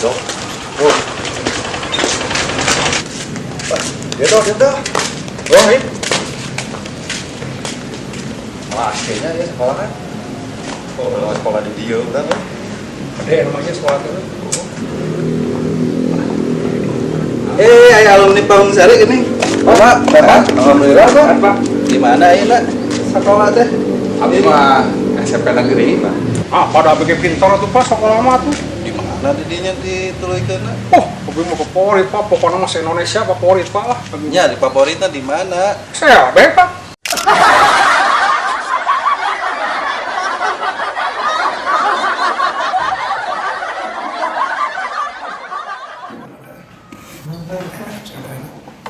Dok. Oh. Dia dah. Oh, ini. Wah, kayaknya dia sekolah kan? Oh, sekolah di dia udah kan? Ada namanya sekolah itu. Ayah alumni Pawung Sari ini. Bapak, alhamdulillah Pak. Gimana ini nak sekolah teh? Abi mah SMP negeri Pak. Ah, pada bikin pintar tuh Pak sekolah mah tuh. Di mana didinya dituluykeun? Oh, abi mah favorit Pak, pokoknya mah se-Indonesia favorit Pak lah. Nya di favoritnya di mana? Saya Pak.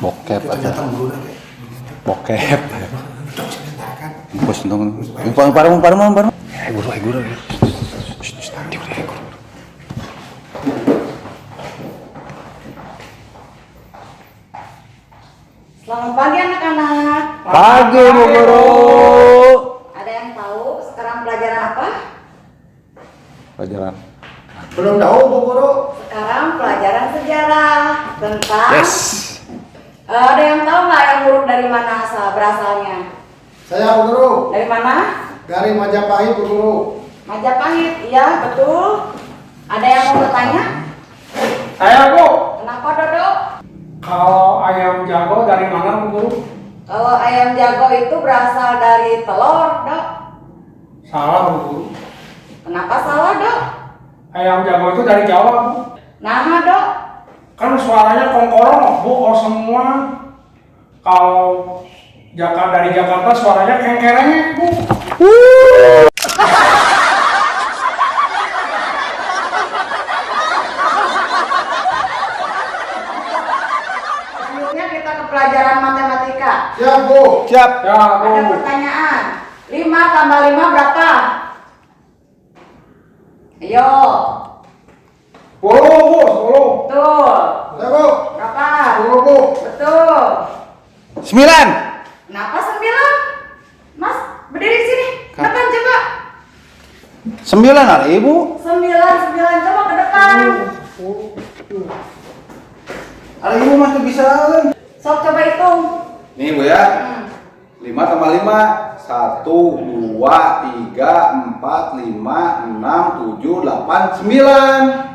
Bokep aja. Bokep. Bos dong. Parang. Guru. Selamat pagi anak-anak. Pagi Bu Guru. Ada yang tahu sekarang pelajaran apa? Pelajaran. Belum tahu Bu Guru. Sekarang pelajaran sejarah tentang. Ada yang tahu nggak yang huruf dari mana berasalnya? Saya Bu Guru. Dari mana? Dari Majapahit Bu Guru. Majapahit, iya betul. Ada yang mau bertanya? Saya Bu, Kenapa Dodo? kalau ayam jago dari mana Bu Guru? Kalau ayam jago itu berasal dari telur, Dok. Salah Bu Guru. Kenapa salah, Dok? Ayam jago itu dari Jawa Bu. Nama, Dok? Kan suaranya kongkorong Bu, oh semua. Kalau dari Jakarta suaranya kengkereng Bu. Selanjutnya kita ke pelajaran matematika. Siap Bu. Siap. Ya Bu. Ada pertanyaan. 5 tambah 5 berapa? Ayo. 10 Bu, 10. Betul. Ya Bu. Berapa? 10 Bu. Betul. 9. Kenapa 9? Mas, berdiri di sini. Depan coba. 9 hari Ibu. 9 coba ke depan. Hari Ibu masih bisa. Sok coba hitung. Nih Bu ya. 5 tambah 5. 1, 2, 3, 4, 5, 6, 7, 8, 9.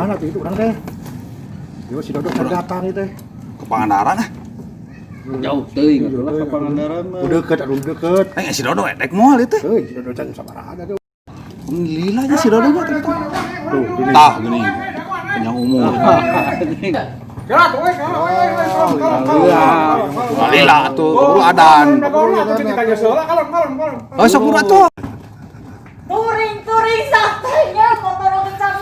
Mana tuh itu orang teh? Yo si Dodo datang itu. Ke Pangandaran ah. Jauh teuing atuh ke Pangandaran mah. Udah deket. Si Dodo edek moal itu. Si Dodo can sabaraha tuh. Lila aja si Dodo mah ternyata. Tuh, gini. Tah gini. Kenyang umum. Ya, tuh, Lila tuh guru adan. Oh sok guru atuh. Turing saktanya motor kencang.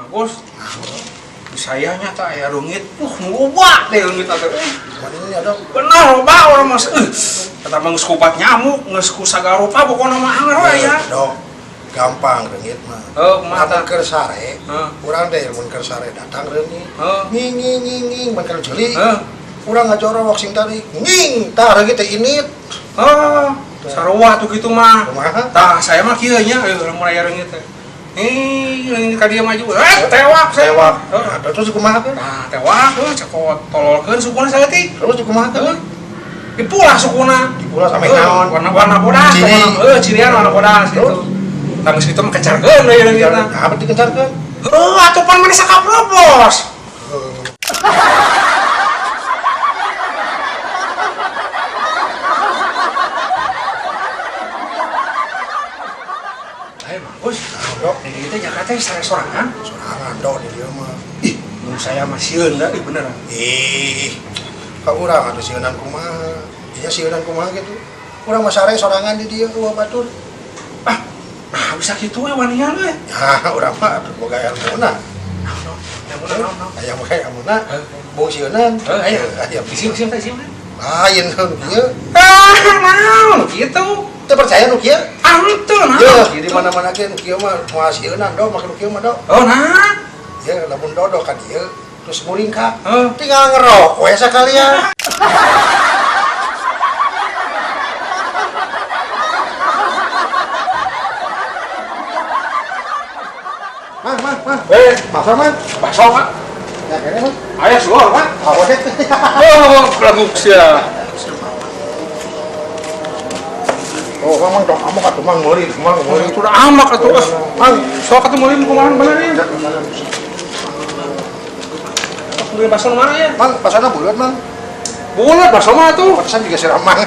Bos, saya nyata ya rungit, ngubah deh rungit atau Ini ada benar loba orang mas, kata mah kupat nyamuk, ngesku sagarupa pokoknya mah anger we ya. Dok. Gampang reungit mah. Oh, kumaha Keur sare. Urang teh mun keur sare datang reungit. Nging mun keur jeuli. Urang ngajoro wak sing tadi. Nging tah reungit teh init. Oh, sarua tuh gitu mah. Kumaha? Tah saya mah kieu nya, urang mulai reungit teh. Reungit ka dieu maju, tewak saya. Tewak. Terus kumaha teh? Nah, tewak, cekot tololkeun sukuna saeutik. Terus kumaha teh? Dipulah sukuna. Dipulah sampe naon? Warna bodas. Ciri. Cirian warna bodas gitu. Tangis itu menkecarkeun we reungitna. Apa dikencarkeun? Atuh pan mana sakapropos. Ayo bagus. Dok, Ini teh Jakarta saya sorangan. sorangan dok di dia mah. Ih, mun saya mah sieun da beneran. Ka urang atuh sieunan kumaha? Iya sieunan kumaha gitu. Urang mah sare sorangan di dia batur. Ah, bisa gitu we wanian we. Ya, urang mah boga ilmuna. Aya mah ilmuna. Bung sieunang. Aya Isi teh isi. lain tuh kieu. Naon gitu. Teu percaya nu kieu? Ah, itu naon. Yeuh, di mana-mana ge nu kieu mah moal sieunang do, make nu kieu mah do. Oh, nah. Ya, lamun dodo ka dieu terus muringkak. Heeh. Tinggal ngerok we sakalian. Mang. Masa, Mang? Bakso, Pak. Ya, kene, Mang. Aya suor, Pak. Apa deh? Oh, kelanguk sia. Oh, Mang, dong, kamu kata Mang meuli, Mang meuli. Sudah amak atuh. Mang, Sok ketemu lin kumaha bener nih. Beli bakso mana ya? Mang, pasana bulat, Mang. Bulat bakso mah tuh. Pasan juga siram, Mang.